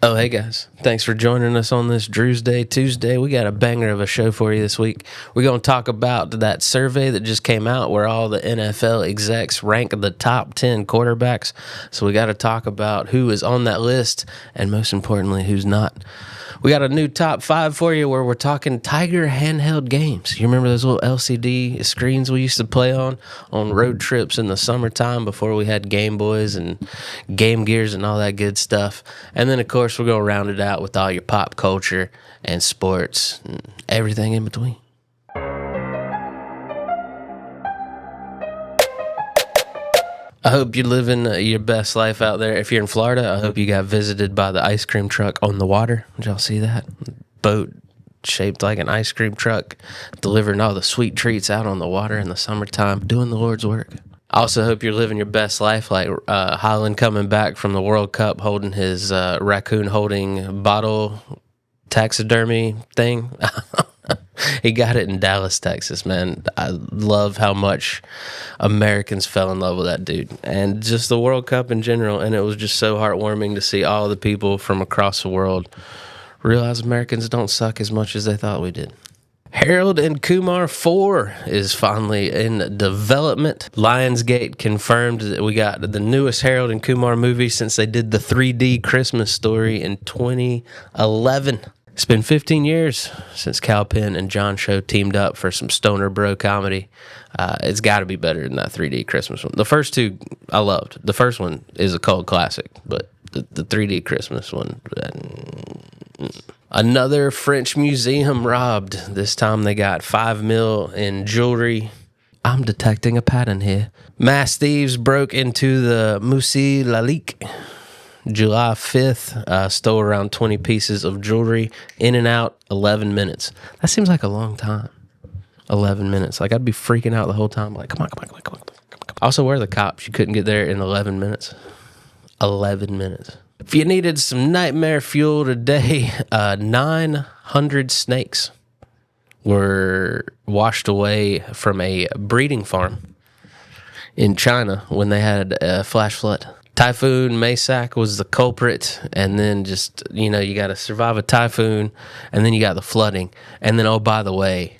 Oh, hey guys. Thanks for joining us on this Drew's Day Tuesday. We got a banger of a show for you this week. We're going to talk about that survey that just came out where all the NFL execs rank the top 10 quarterbacks. So we got to talk about who is on that list and most importantly, who's not. We got a new top 5 for you where we're talking Tiger handheld games. You remember those little LCD screens we used to play on road trips in the summertime before we had Game Boys and Game Gears and all that good stuff. And then, of course, we're going to round it out with all your pop culture and sports and everything in between. I hope you're living your best life out there. If you're in Florida, I hope you got visited by the ice cream truck on the water. Did y'all see that? Boat shaped like an ice cream truck, delivering all the sweet treats out on the water in the summertime, doing the Lord's work. I also hope you're living your best life, like Holland coming back from the World Cup holding his raccoon holding bottle taxidermy thing. He got it in Dallas, Texas, man. I love how much Americans fell in love with that dude and just the World Cup in general. And it was just so heartwarming to see all the people from across the world realize Americans don't suck as much as they thought we did. Harold and Kumar 4 is finally in development. Lionsgate confirmed that we got the newest Harold and Kumar movie since they did the 3D Christmas Story in 2011. It's been 15 years since Kal Penn and John Cho teamed up for some stoner bro comedy. It's got to be better than that 3D Christmas one. The first two I loved. The first one is a cult classic, but the 3D Christmas one... Another French museum robbed. This time they got $5 million in jewelry. I'm detecting a pattern here. Mass thieves broke into the Musée Lalique July 5th, stole around 20 pieces of jewelry, in and out, 11 minutes. That seems like a long time. 11 minutes. Like, I'd be freaking out the whole time. Like, come on. Also, where are the cops? You couldn't get there in 11 minutes. 11 minutes. If you needed some nightmare fuel today, 900 snakes were washed away from a breeding farm in China when they had a flash flood. Typhoon Maysak was the culprit, and then just, you got to survive a typhoon, and then you got the flooding, and then, oh, by the way,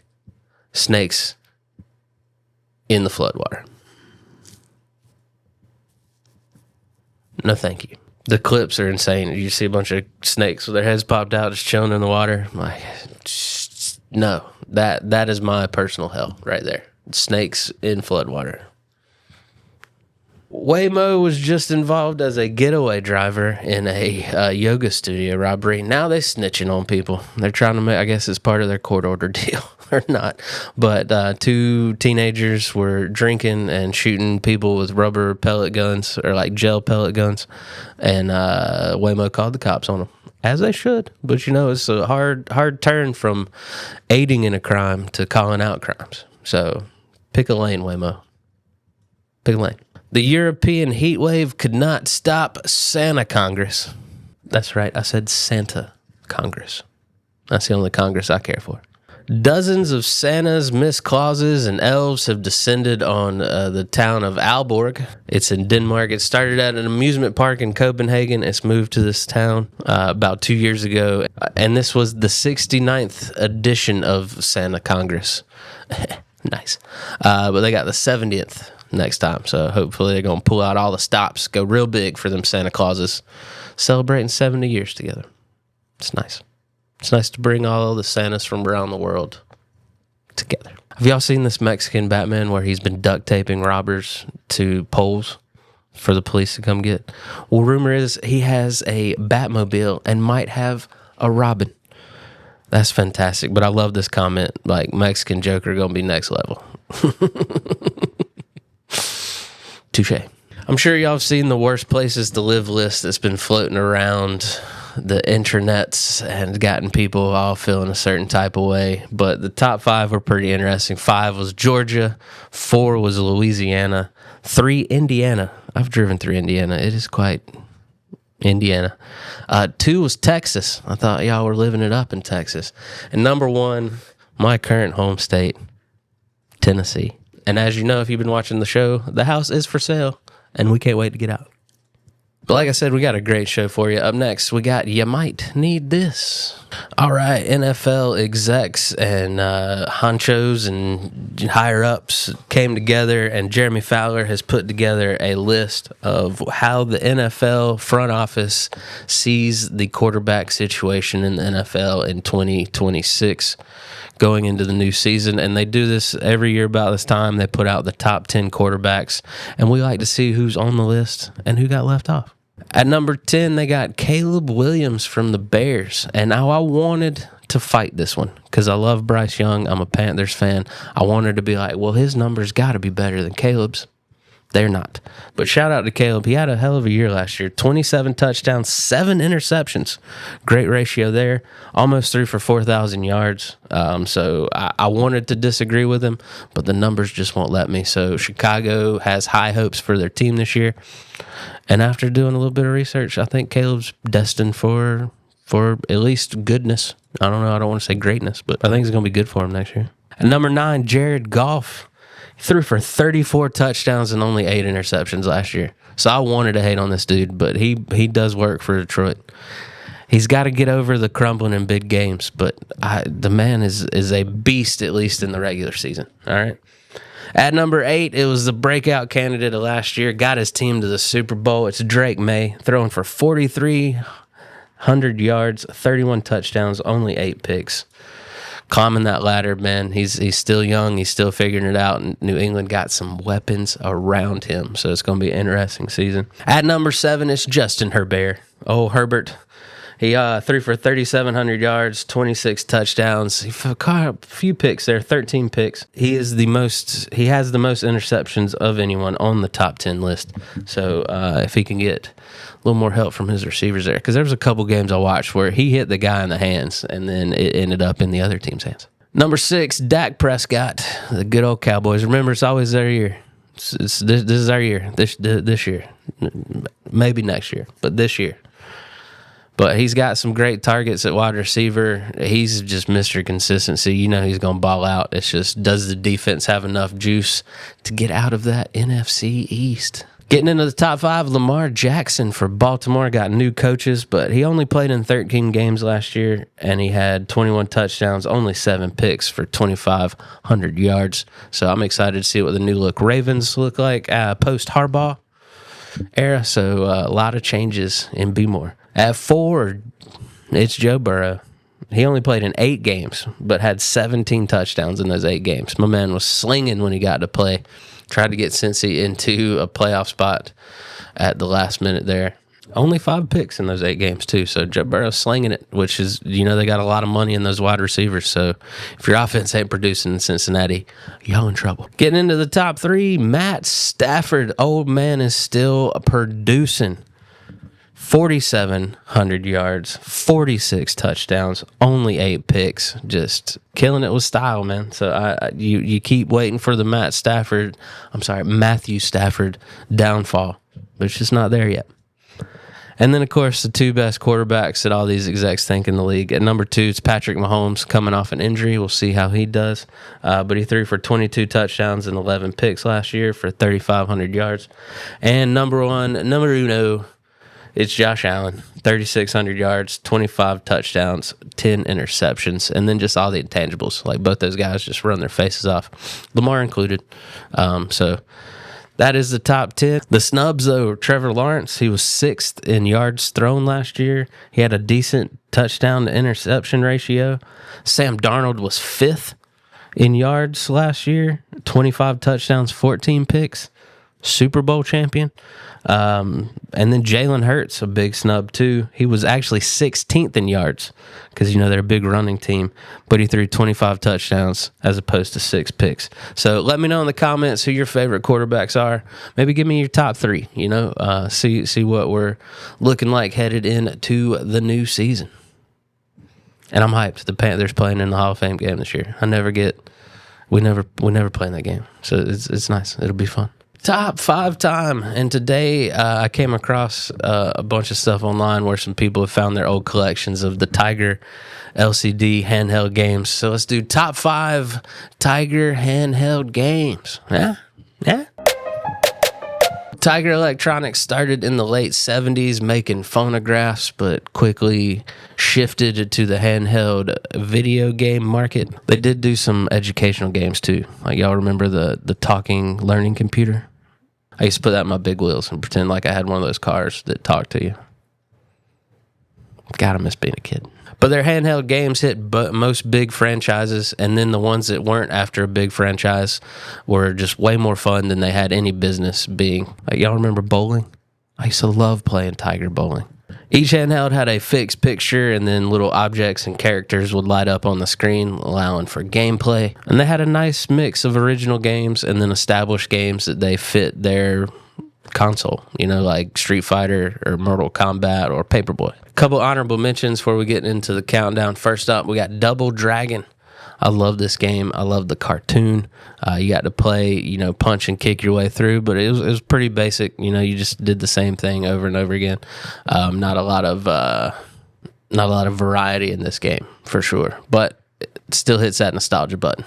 snakes in the floodwater. No, thank you. The clips are insane. You see a bunch of snakes with their heads popped out, just chilling in the water. I'm like, no, that is my personal hell right there. Snakes in floodwater. Waymo was just involved as a getaway driver in a yoga studio robbery. Now they snitching on people. They're trying to make, I guess it's part of their court order deal or not. But 2 teenagers were drinking and shooting people with rubber pellet guns or like gel pellet guns. And Waymo called the cops on them, as they should. But, it's a hard turn from aiding in a crime to calling out crimes. So pick a lane, Waymo. Pick a lane. The European heat wave could not stop Santa Congress. That's right, I said Santa Congress. That's the only Congress I care for. Dozens of Santas, Miss Clauses, and elves have descended on the town of Aalborg. It's in Denmark. It started at an amusement park in Copenhagen. It's moved to this town about 2 years ago. And this was the 69th edition of Santa Congress. Nice. But they got the 70th next time, so hopefully they're going to pull out all the stops, go real big for them Santa Clauses, celebrating 70 years together. It's nice. It's nice to bring all the Santas from around the world together. Have y'all seen this Mexican Batman where he's been duct taping robbers to poles for the police to come get? Well, rumor is he has a Batmobile and might have a Robin. That's fantastic, but I love this comment, like Mexican Joker going to be next level. Touche. I'm sure y'all have seen the worst places to live list that's been floating around the internets and gotten people all feeling a certain type of way. But the top 5 were pretty interesting. 5 was Georgia. 4 was Louisiana. 3, Indiana. I've driven through Indiana. It is quite Indiana. 2 was Texas. I thought y'all were living it up in Texas. And number 1, my current home state, Tennessee. And as you know, if you've been watching the show, the house is for sale, and we can't wait to get out. But like I said, we got a great show for you. Up next, we got You Might Need This. All right, NFL execs and honchos and higher-ups came together, and Jeremy Fowler has put together a list of how the NFL front office sees the quarterback situation in the NFL in 2026 going into the new season. And they do this every year about this time. They put out the top 10 quarterbacks, and we like to see who's on the list and who got left off. At number 10, they got Caleb Williams from the Bears. And now I wanted to fight this one because I love Bryce Young. I'm a Panthers fan. I wanted to be like, well, his numbers got to be better than Caleb's. They're not. But shout out to Caleb. He had a hell of a year last year. 27 touchdowns, 7 interceptions. Great ratio there. Almost threw for 4,000 yards. So I wanted to disagree with him, but the numbers just won't let me. So Chicago has high hopes for their team this year. And after doing a little bit of research, I think Caleb's destined for at least goodness. I don't know. I don't want to say greatness, but I think it's going to be good for him next year. At number 9, Jared Goff. He threw for 34 touchdowns and only 8 interceptions last year. So I wanted to hate on this dude, but he does work for Detroit. He's got to get over the crumbling in big games, but the man is a beast, at least in the regular season. All right. At number 8, it was the breakout candidate of last year. Got his team to the Super Bowl. It's Drake May, throwing for 4,300 yards, 31 touchdowns, only 8 picks. Climbing that ladder, man. He's still young. He's still figuring it out. And New England got some weapons around him, so it's going to be an interesting season. At number 7, it's Justin Herbert. Oh, Herbert. He threw for 3,700 yards, 26 touchdowns. He caught a few picks there, 13 picks. He has the most interceptions of anyone on the top 10 list. So if he can get a little more help from his receivers there, because there was a couple games I watched where he hit the guy in the hands, and then it ended up in the other team's hands. Number 6, Dak Prescott, the good old Cowboys. Remember, it's always their year. This is our year. This year, maybe next year, but this year. But he's got some great targets at wide receiver. He's just Mr. Consistency. You know he's going to ball out. It's just, does the defense have enough juice to get out of that NFC East? Getting into the top 5, Lamar Jackson for Baltimore. Got new coaches, but he only played in 13 games last year, and he had 21 touchdowns, only 7 picks for 2,500 yards. So I'm excited to see what the new look Ravens look like post-Harbaugh era. So a lot of changes in B-More. At 4, it's Joe Burrow. He only played in 8 games, but had 17 touchdowns in those 8 games. My man was slinging when he got to play. Tried to get Cincy into a playoff spot at the last minute there. Only 5 picks in those 8 games, too. So Joe Burrow's slinging it, which is, they got a lot of money in those wide receivers. So if your offense ain't producing in Cincinnati, y'all in trouble. Getting into the top 3, Matt Stafford. Old man is still producing. 4,700 yards, 46 touchdowns, only 8 picks. Just killing it with style, man. So you keep waiting for the Matthew Stafford downfall, but it's just not there yet. And then, of course, the 2 best quarterbacks that all these execs think in the league. At number 2, it's Patrick Mahomes coming off an injury. We'll see how he does. But he threw for 22 touchdowns and 11 picks last year for 3,500 yards. And number uno, it's Josh Allen, 3,600 yards, 25 touchdowns, 10 interceptions, and then just all the intangibles. Like both those guys just run their faces off, Lamar included. So that is the top 10. The snubs, though, Trevor Lawrence, he was 6th in yards thrown last year. He had a decent touchdown to interception ratio. Sam Darnold was 5th in yards last year, 25 touchdowns, 14 picks. Super Bowl champion. And then Jalen Hurts, a big snub too. He was actually 16th in yards because, they're a big running team, but he threw 25 touchdowns as opposed to 6 picks. So let me know in the comments who your favorite quarterbacks are. Maybe give me your top 3, see what we're looking like headed into the new season. And I'm hyped. The Panthers playing in the Hall of Fame game this year. We never play in that game. So it's nice. It'll be fun. Top 5 time, and today I came across a bunch of stuff online where some people have found their old collections of the Tiger LCD handheld games. So let's do top 5 Tiger handheld games. Yeah. Tiger Electronics started in the late 70s making phonographs, but quickly shifted to the handheld video game market. They did do some educational games too. Like, y'all remember the talking learning computer? I used to put that in my big wheels and pretend like I had one of those cars that talked to you. God, I miss being a kid. But their handheld games hit most big franchises, and then the ones that weren't after a big franchise were just way more fun than they had any business being. Like, y'all remember bowling? I used to love playing Tiger bowling. Each handheld had a fixed picture, and then little objects and characters would light up on the screen, allowing for gameplay. And they had a nice mix of original games and then established games that they fit their console, like Street Fighter or Mortal Kombat or Paperboy. A couple honorable mentions before we get into the countdown. First up, we got Double Dragon. I love this game. I love the cartoon. You got to play, punch and kick your way through, but it was pretty basic. You just did the same thing over and over again. Not a lot of variety in this game for sure, but it still hits that nostalgia button.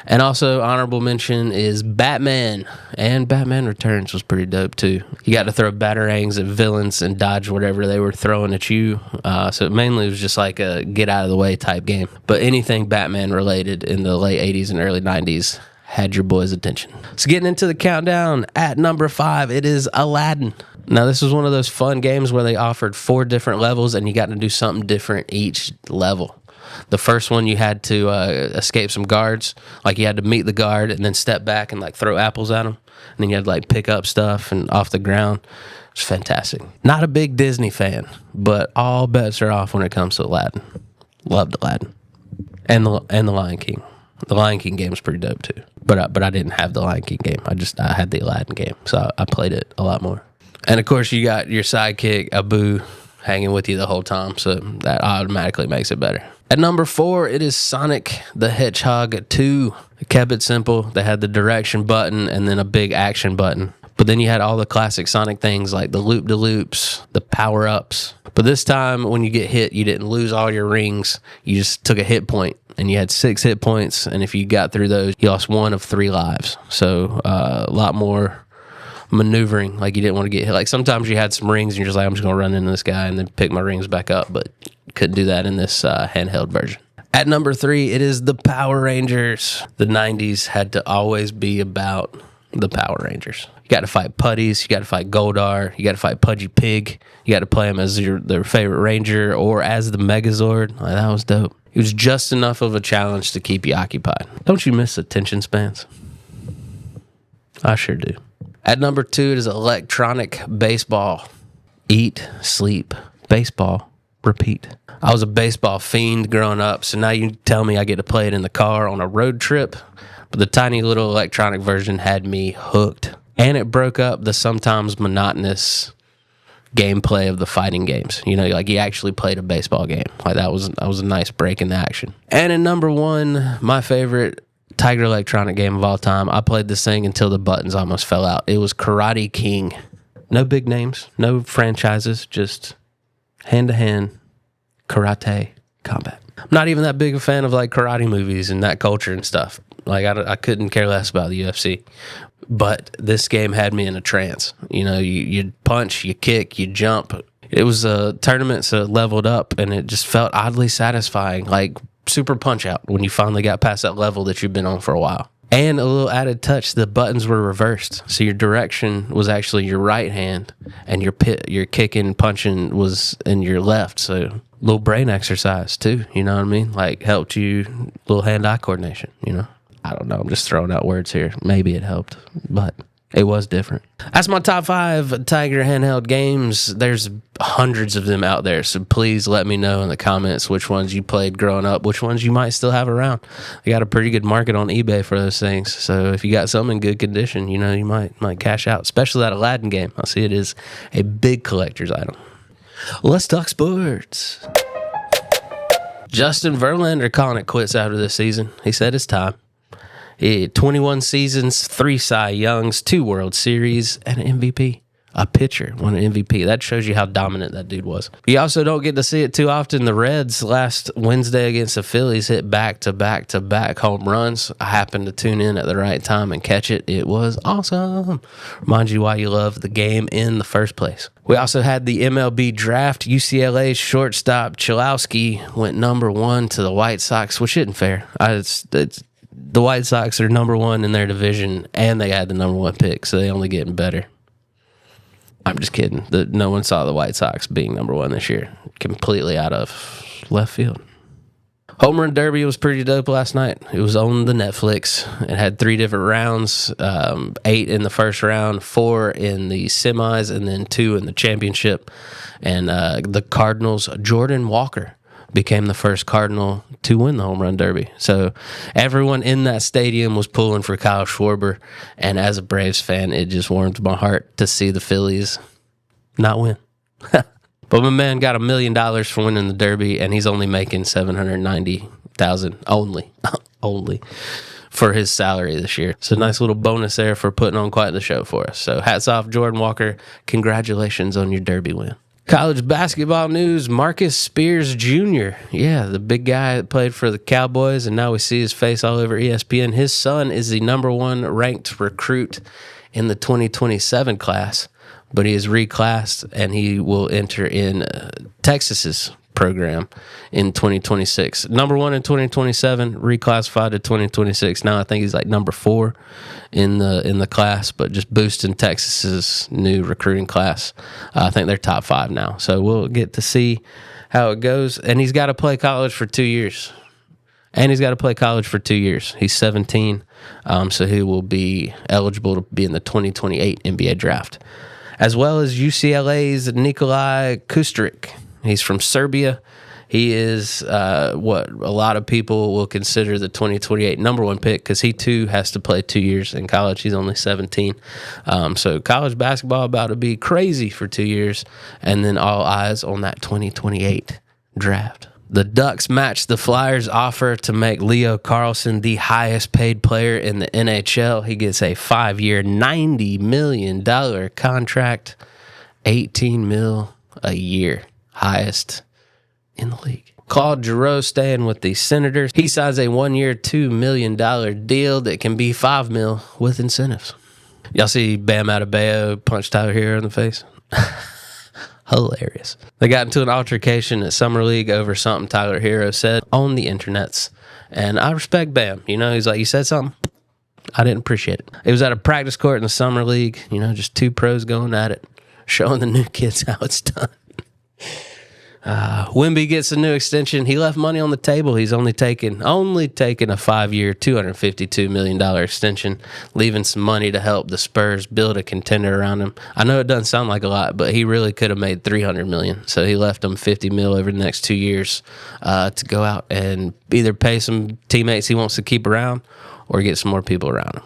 And also, honorable mention is Batman, and Batman Returns was pretty dope too. You got to throw batarangs at villains and dodge whatever they were throwing at you. So it mainly was just like a get out of the way type game. But anything Batman related in the late 80s and early 90s had your boy's attention. So getting into the countdown, at number 5, it is Aladdin. Now, this was one of those fun games where they offered 4 different levels, and you got to do something different each level. The first one, you had to escape some guards. Like, you had to meet the guard and then step back and throw apples at them. And then you had to pick up stuff and off the ground. It's fantastic. Not a big Disney fan, but all bets are off when it comes to Aladdin. Loved Aladdin, and the Lion King. The Lion King game was pretty dope too. But I didn't have the Lion King game. I had the Aladdin game, so I played it a lot more. And of course, you got your sidekick Abu hanging with you the whole time, so that automatically makes it better. At number 4, it is Sonic the Hedgehog 2. They kept it simple. They had the direction button and then a big action button. But then you had all the classic Sonic things like the loop-de-loops, the power-ups. But this time, when you get hit, you didn't lose all your rings. You just took a hit point, and you had 6 hit points. And if you got through those, you lost 1 of 3 lives. So a lot more maneuvering. Like, you didn't want to get hit. Like, sometimes you had some rings, and you're just like, I'm just going to run into this guy and then pick my rings back up. But couldn't do that in this handheld version. At number 3, it is the Power Rangers. The 90s had to always be about the Power Rangers. You got to fight Putties, you got to fight Goldar, you got to fight Pudgy Pig, you got to play him as their favorite Ranger or as the Megazord. Like, that was dope. It was just enough of a challenge to keep you occupied. Don't you miss attention spans? I sure do. At number 2, it is electronic baseball. Eat, sleep, baseball, repeat. I was a baseball fiend growing up, so now you tell me I get to play it in the car on a road trip. But the tiny little electronic version had me hooked. And it broke up the sometimes monotonous gameplay of the fighting games. You actually played a baseball game. Like, that was a nice break in the action. And in number 1, my favorite Tiger Electronic game of all time, I played this thing until the buttons almost fell out. It was Karate King. No big names, no franchises, just hand-to-hand karate combat. I'm not even that big a fan of karate movies and that culture and stuff. I couldn't care less about the UFC. But this game had me in a trance. You punch, you kick, you jump. It was a tournament, so it leveled up, and it just felt oddly satisfying, like Super Punch-Out, when you finally got past that level that you've been on for a while. And a little added touch, the buttons were reversed. So your direction was actually your right hand, and your kicking, punching was in your left. So little brain exercise too, you know what I mean? Helped you, little hand-eye coordination, I don't know, I'm just throwing out words here. Maybe it helped, but it was different. That's my top 5 Tiger handheld games. There's hundreds of them out there, so please let me know in the comments which ones you played growing up, which ones you might still have around. They got a pretty good market on eBay for those things, so if you got some in good condition, you might cash out, especially that Aladdin game. I see it is a big collector's item. Let's talk sports. Justin Verlander calling it quits after this season. He said it's time. 21 seasons, 3 Cy Youngs, 2 World Series, and an MVP. A pitcher won an MVP. That shows you how dominant that dude was. You also don't get to see it too often. The Reds last Wednesday against the Phillies hit back-to-back home runs. I happened to tune in at the right time and catch it. It was awesome. Reminds you why you love the game in the first place. We also had the MLB draft. UCLA's shortstop Chalowski went number 1 to the White Sox, which isn't fair. The White Sox are number 1 in their division, and they had the number 1 pick, so they only getting better. I'm just kidding. No one saw the White Sox being number 1 this year. Completely out of left field. Home Run Derby was pretty dope last night. It was on the Netflix. It had 3 different rounds, 8 in the first round, 4 in the semis, and then 2 in the championship. And the Cardinals' Jordan Walker became the first Cardinal to win the Home Run Derby. So everyone in that stadium was pulling for Kyle Schwarber, and as a Braves fan, it just warmed my heart to see the Phillies not win. But my man got $1 million for winning the Derby, and he's only making $790,000 only for his salary this year. So nice little bonus there for putting on quite the show for us. So hats off, Jordan Walker. Congratulations on your Derby win. College basketball news, Marcus Spears Jr. Yeah, the big guy that played for the Cowboys, and now we see his face all over ESPN. His son is the number 1 ranked recruit in the 2027 class, but he is reclassed, and he will enter in Texas's program in 2026. Number 1 in 2027, reclassified to 2026. Now I think he's like number 4 in the class, but just boosting Texas's new recruiting class. I think they're top 5 now. So we'll get to see how it goes. And he's got to play college for 2 years. He's 17, so he will be eligible to be in the 2028 NBA draft. As well as UCLA's Nikolai Kustric. He's from Serbia. He is what a lot of people will consider the 2028 number 1 pick, because he too has to play 2 years in college. He's only 17. So college basketball about to be crazy for 2 years, and then all eyes on that 2028 draft. The Ducks matched the Flyers' offer to make Leo Carlsson the highest paid player in the NHL. He gets a 5-year, $90 million contract, $18 million a year. Highest in the league. Claude Giroux staying with the Senators. He signs a 1-year, $2 million deal that can be $5 million with incentives. Y'all see Bam Adebayo punch Tyler Hero in the face? Hilarious. They got into an altercation at Summer League over something Tyler Hero said on the internets. And I respect Bam. He's like, you said something? I didn't appreciate it. It was at a practice court in the Summer League. Just 2 pros going at it, showing the new kids how it's done. Wemby gets a new extension. He left money on the table. He's only taken a 5-year, $252 million extension, leaving some money to help the Spurs build a contender around him. I know it doesn't sound like a lot, but he really could have made $300 million. So he left them $50 million over the next 2 years to go out and either pay some teammates he wants to keep around or get some more people around him.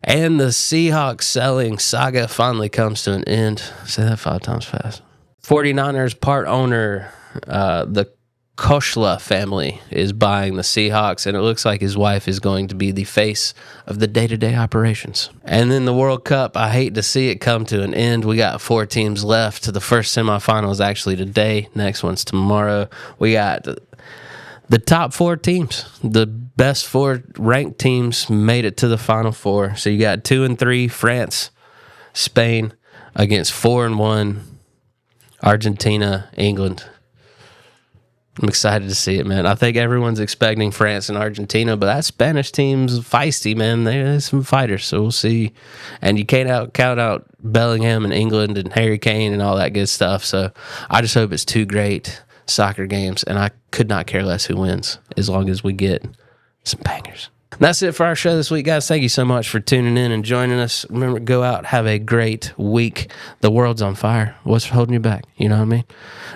And the Seahawks selling saga finally comes to an end. Say that 5 times fast. 49ers part owner, the Koshla family, is buying the Seahawks, and it looks like his wife is going to be the face of the day-to-day operations. And then the World Cup, I hate to see it come to an end. We got 4 teams left. The first semifinal is actually today. Next one's tomorrow. We got the top 4 teams. The best 4 ranked teams made it to the Final 4. So you got 2 and 3, France, Spain, against 4 and 1, Argentina, England. I'm excited to see it, man. I think everyone's expecting France and Argentina, but that Spanish team's feisty, man. They're some fighters, so we'll see. And you can't count out Bellingham and England and Harry Kane and all that good stuff. So I just hope it's 2 great soccer games, and I could not care less who wins as long as we get some bangers. And that's it for our show this week, guys. Thank you so much for tuning in and joining us. Remember, go out, have a great week. The world's on fire. What's holding you back? You know what I mean?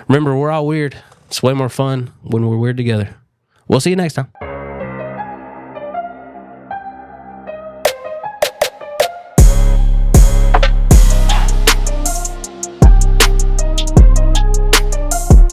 Remember, we're all weird. It's way more fun when we're weird together. We'll see you next time.